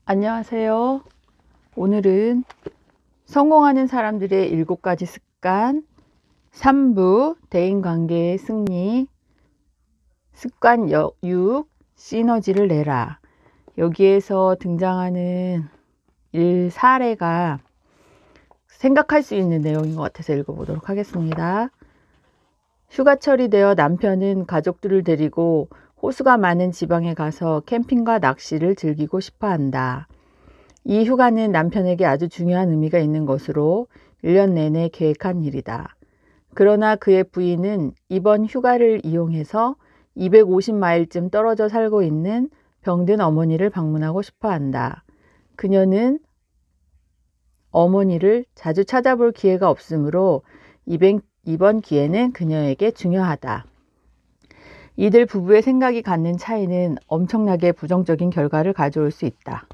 안녕하세요. 오늘은 성공하는 사람들의 7가지 습관 3부 대인관계의 승리 습관 6 시너지를 내라. 여기에서 등장하는 일 사례가 생각할 수 있는 내용인 것 같아서 읽어보도록 하겠습니다. 휴가철이 되어 남편은 가족들을 데리고 호수가 많은 지방에 가서 캠핑과 낚시를 즐기고 싶어 한다. 이 휴가는 남편에게 아주 중요한 의미가 있는 것으로 1년 내내 계획한 일이다. 그러나 그의 부인은 이번 휴가를 이용해서 250마일쯤 떨어져 살고 있는 병든 어머니를 방문하고 싶어 한다. 그녀는 어머니를 자주 찾아볼 기회가 없으므로 이번 기회는 그녀에게 중요하다. 이들 부부의 생각이 갖는 차이는 엄청나게 부정적인 결과를 가져올 수 있다.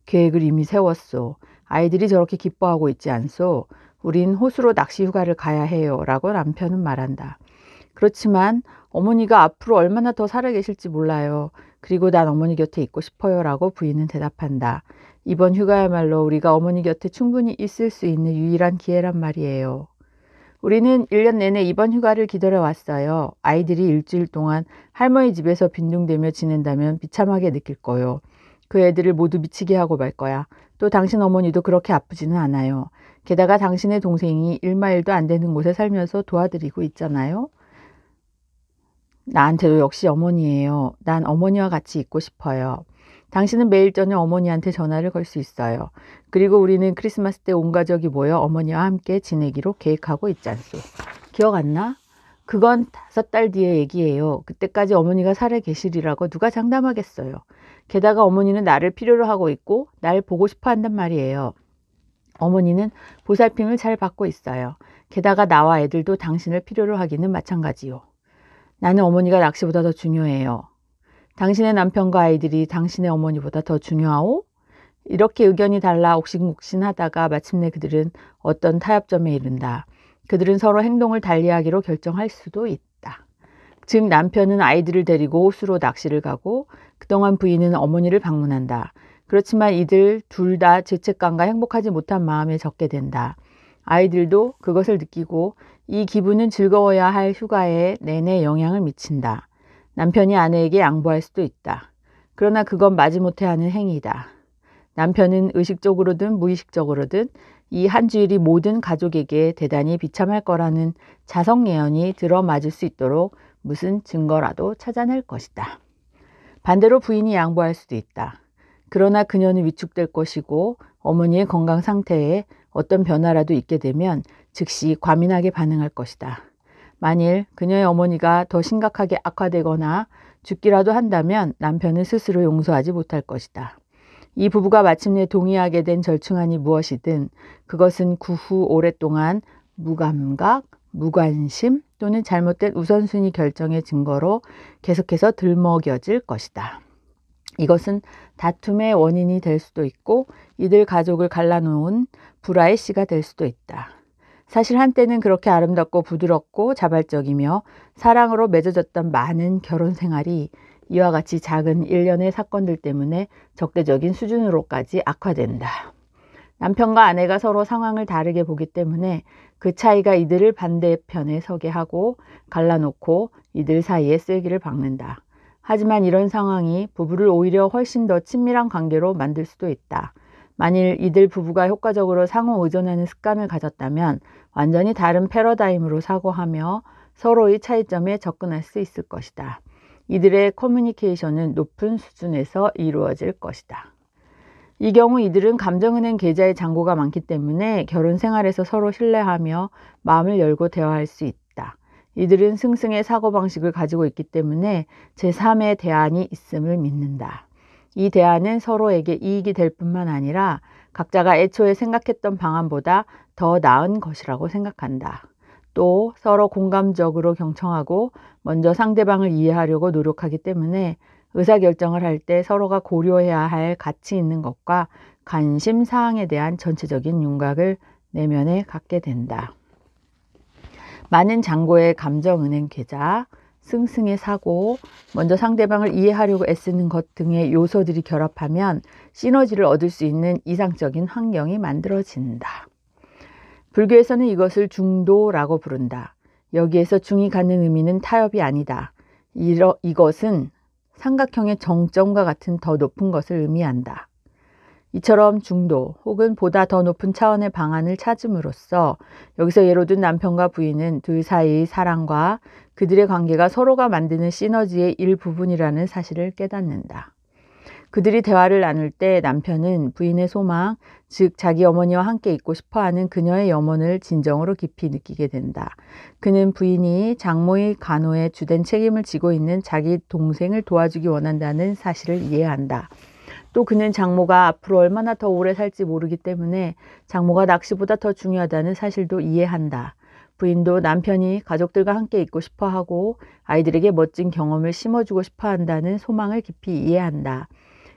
계획을 이미 세웠소. 아이들이 저렇게 기뻐하고 있지 않소. 우린 호수로 낚시 휴가를 가야 해요. 라고 남편은 말한다. 그렇지만 어머니가 앞으로 얼마나 더 살아계실지 몰라요. 그리고 난 어머니 곁에 있고 싶어요. 라고 부인은 대답한다. 이번 휴가야말로 우리가 어머니 곁에 충분히 있을 수 있는 유일한 기회란 말이에요. 우리는 1년 내내 이번 휴가를 기다려왔어요. 아이들이 일주일 동안 할머니 집에서 빈둥대며 지낸다면 비참하게 느낄 거요. 그 애들을 모두 미치게 하고 말 거야. 또 당신 어머니도 그렇게 아프지는 않아요. 게다가 당신의 동생이 1마일도 안 되는 곳에 살면서 도와드리고 있잖아요. 나한테도 역시 어머니예요. 난 어머니와 같이 있고 싶어요. 당신은 매일 저녁 어머니한테 전화를 걸 수 있어요. 그리고 우리는 크리스마스 때 온 가족이 모여 어머니와 함께 지내기로 계획하고 있잖소. 기억 안 나? 그건 5달 뒤의 얘기예요. 그때까지 어머니가 살아 계시리라고 누가 장담하겠어요. 게다가 어머니는 나를 필요로 하고 있고 날 보고 싶어 한단 말이에요. 어머니는 보살핌을 잘 받고 있어요. 게다가 나와 애들도 당신을 필요로 하기는 마찬가지요. 나는 어머니가 낚시보다 더 중요해요. 당신의 남편과 아이들이 당신의 어머니보다 더 중요하오? 이렇게 의견이 달라 옥신옥신하다가 마침내 그들은 어떤 타협점에 이른다. 그들은 서로 행동을 달리하기로 결정할 수도 있다. 즉 남편은 아이들을 데리고 호수로 낚시를 가고 그동안 부인은 어머니를 방문한다. 그렇지만 이들 둘 다 죄책감과 행복하지 못한 마음에 적게 된다. 아이들도 그것을 느끼고 이 기분은 즐거워야 할 휴가에 내내 영향을 미친다. 남편이 아내에게 양보할 수도 있다. 그러나 그건 마지못해 하는 행위다. 남편은 의식적으로든 무의식적으로든 이 한 주일이 모든 가족에게 대단히 비참할 거라는 자성 예언이 들어맞을 수 있도록 무슨 증거라도 찾아낼 것이다. 반대로 부인이 양보할 수도 있다. 그러나 그녀는 위축될 것이고 어머니의 건강 상태에 어떤 변화라도 있게 되면 즉시 과민하게 반응할 것이다. 만일 그녀의 어머니가 더 심각하게 악화되거나 죽기라도 한다면 남편은 스스로 용서하지 못할 것이다. 이 부부가 마침내 동의하게 된 절충안이 무엇이든 그것은 그 후 오랫동안 무감각, 무관심 또는 잘못된 우선순위 결정의 증거로 계속해서 들먹여질 것이다. 이것은 다툼의 원인이 될 수도 있고 이들 가족을 갈라놓은 불화의 씨가 될 수도 있다. 사실 한때는 그렇게 아름답고 부드럽고 자발적이며 사랑으로 맺어졌던 많은 결혼 생활이 이와 같이 작은 일련의 사건들 때문에 적대적인 수준으로까지 악화된다. 남편과 아내가 서로 상황을 다르게 보기 때문에 그 차이가 이들을 반대편에 서게 하고 갈라놓고 이들 사이에 쓸기를 박는다. 하지만 이런 상황이 부부를 오히려 훨씬 더 친밀한 관계로 만들 수도 있다. 만일 이들 부부가 효과적으로 상호 의존하는 습관을 가졌다면 완전히 다른 패러다임으로 사고하며 서로의 차이점에 접근할 수 있을 것이다. 이들의 커뮤니케이션은 높은 수준에서 이루어질 것이다. 이 경우 이들은 감정은행 계좌에 잔고가 많기 때문에 결혼 생활에서 서로 신뢰하며 마음을 열고 대화할 수 있다. 이들은 승승의 사고방식을 가지고 있기 때문에 제3의 대안이 있음을 믿는다. 이 대안은 서로에게 이익이 될 뿐만 아니라 각자가 애초에 생각했던 방안보다 더 나은 것이라고 생각한다. 또 서로 공감적으로 경청하고 먼저 상대방을 이해하려고 노력하기 때문에 의사결정을 할 때 서로가 고려해야 할 가치 있는 것과 관심 사항에 대한 전체적인 윤곽을 내면에 갖게 된다. 많은 잔고의 감정은행 계좌, 승승의 사고, 먼저 상대방을 이해하려고 애쓰는 것 등의 요소들이 결합하면 시너지를 얻을 수 있는 이상적인 환경이 만들어진다. 불교에서는 이것을 중도라고 부른다. 여기에서 중이 갖는 의미는 타협이 아니다. 이것은 삼각형의 정점과 같은 더 높은 것을 의미한다. 이처럼 중도 혹은 보다 더 높은 차원의 방안을 찾음으로써 여기서 예로 든 남편과 부인은 둘 사이의 사랑과 그들의 관계가 서로가 만드는 시너지의 일부분이라는 사실을 깨닫는다. 그들이 대화를 나눌 때 남편은 부인의 소망, 즉 자기 어머니와 함께 있고 싶어하는 그녀의 염원을 진정으로 깊이 느끼게 된다. 그는 부인이 장모의 간호에 주된 책임을 지고 있는 자기 동생을 도와주기 원한다는 사실을 이해한다. 또 그는 장모가 앞으로 얼마나 더 오래 살지 모르기 때문에 장모가 낚시보다 더 중요하다는 사실도 이해한다. 부인도 남편이 가족들과 함께 있고 싶어하고 아이들에게 멋진 경험을 심어주고 싶어한다는 소망을 깊이 이해한다.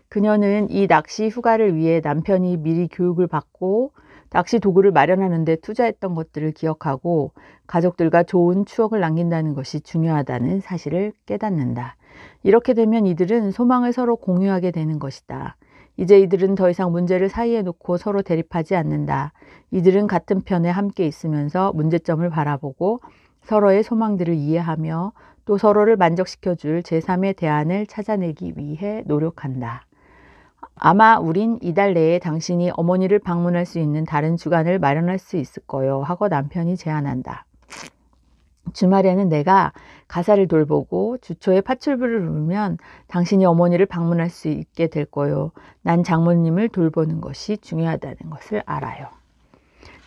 그녀는 이 낚시 휴가를 위해 남편이 미리 교육을 받고 낚시 도구를 마련하는 데 투자했던 것들을 기억하고 가족들과 좋은 추억을 남긴다는 것이 중요하다는 사실을 깨닫는다. 이렇게 되면 이들은 소망을 서로 공유하게 되는 것이다. 이제 이들은 더 이상 문제를 사이에 놓고 서로 대립하지 않는다. 이들은 같은 편에 함께 있으면서 문제점을 바라보고 서로의 소망들을 이해하며 또 서로를 만족시켜줄 제3의 대안을 찾아내기 위해 노력한다. 아마 우린 이달 내에 당신이 어머니를 방문할 수 있는 다른 주간을 마련할 수 있을 거요 하고 남편이 제안한다. 주말에는 내가 가사를 돌보고 주초에 파출부를 누르면 당신이 어머니를 방문할 수 있게 될 거요. 난 장모님을 돌보는 것이 중요하다는 것을 알아요.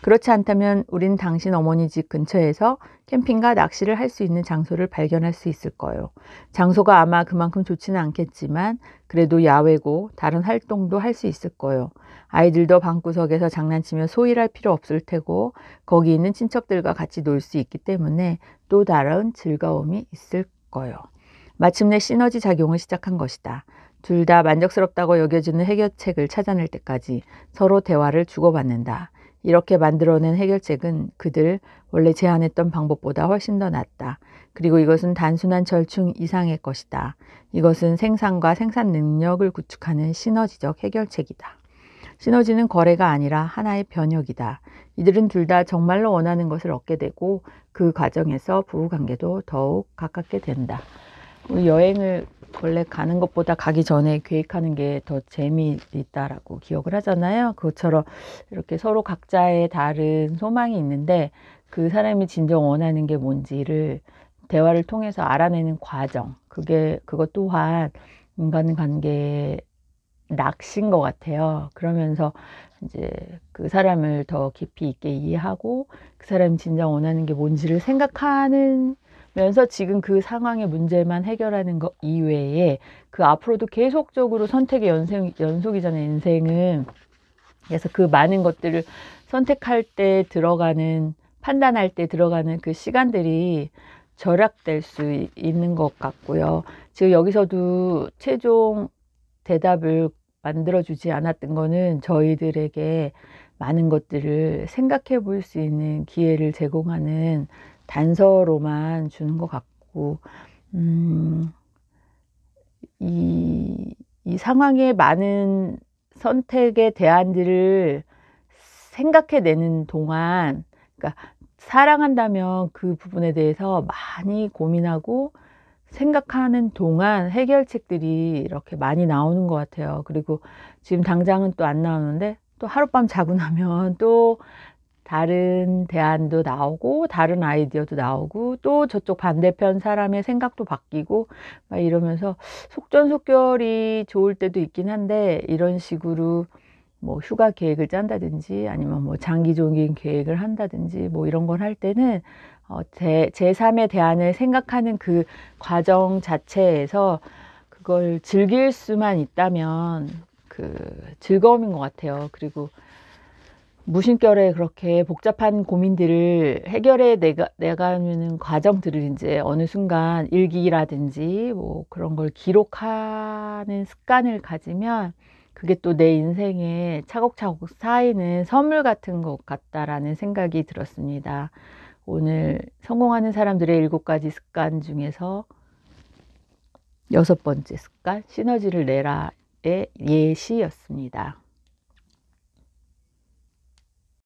그렇지 않다면 우린 당신 어머니 집 근처에서 캠핑과 낚시를 할 수 있는 장소를 발견할 수 있을 거예요. 장소가 아마 그만큼 좋지는 않겠지만 그래도 야외고 다른 활동도 할 수 있을 거예요. 아이들도 방구석에서 장난치며 소일할 필요 없을 테고 거기 있는 친척들과 같이 놀 수 있기 때문에 또 다른 즐거움이 있을 거예요. 마침내 시너지 작용을 시작한 것이다. 둘 다 만족스럽다고 여겨지는 해결책을 찾아낼 때까지 서로 대화를 주고받는다. 이렇게 만들어낸 해결책은 그들 원래 제안했던 방법보다 훨씬 더 낫다. 그리고 이것은 단순한 절충 이상의 것이다. 이것은 생산과 생산 능력을 구축하는 시너지적 해결책이다. 시너지는 거래가 아니라 하나의 변혁이다. 이들은 둘 다 정말로 원하는 것을 얻게 되고 그 과정에서 부부관계도 더욱 가깝게 된다. 우리 여행을 원래 가는 것보다 가기 전에 계획하는 게 더 재미있다라고 기억을 하잖아요. 그것처럼 이렇게 서로 각자의 다른 소망이 있는데 그 사람이 진정 원하는 게 뭔지를 대화를 통해서 알아내는 과정. 그것 또한 인간관계의 낚시인 것 같아요. 그러면서 이제 그 사람을 더 깊이 있게 이해하고 그 사람이 진정 원하는 게 뭔지를 생각하는 면서 지금 그 상황의 문제만 해결하는 것 이외에 그 앞으로도 계속적으로 선택의 연속이잖아요, 인생은. 그래서 그 많은 것들을 선택할 때 들어가는, 판단할 때 들어가는 그 시간들이 절약될 수 있는 것 같고요. 지금 여기서도 최종 대답을 만들어주지 않았던 거는 저희들에게 많은 것들을 생각해 볼 수 있는 기회를 제공하는 단서로만 주는 것 같고, 이 상황의 많은 선택의 대안들을 생각해내는 동안, 그러니까 사랑한다면 그 부분에 대해서 많이 고민하고 생각하는 동안 해결책들이 이렇게 많이 나오는 것 같아요. 그리고 지금 당장은 또 안 나오는데 또 하룻밤 자고 나면 또 다른 대안도 나오고 다른 아이디어도 나오고 또 저쪽 반대편 사람의 생각도 바뀌고 막 이러면서 속전속결이 좋을 때도 있긴 한데, 이런 식으로 뭐 휴가 계획을 짠다든지 아니면 뭐 장기적인 계획을 한다든지 뭐 이런 걸 할 때는 제3의 대안을 생각하는 그 과정 자체에서 그걸 즐길 수만 있다면 그 즐거움인 것 같아요. 그리고 무심결에 그렇게 복잡한 고민들을 해결해 내가는 과정들을 이제 어느 순간 일기라든지 뭐 그런 걸 기록하는 습관을 가지면 그게 또 내 인생에 차곡차곡 쌓이는 선물 같은 것 같다라는 생각이 들었습니다. 오늘 성공하는 사람들의 7가지 습관 중에서 6번째 습관, 시너지를 내라의 예시였습니다.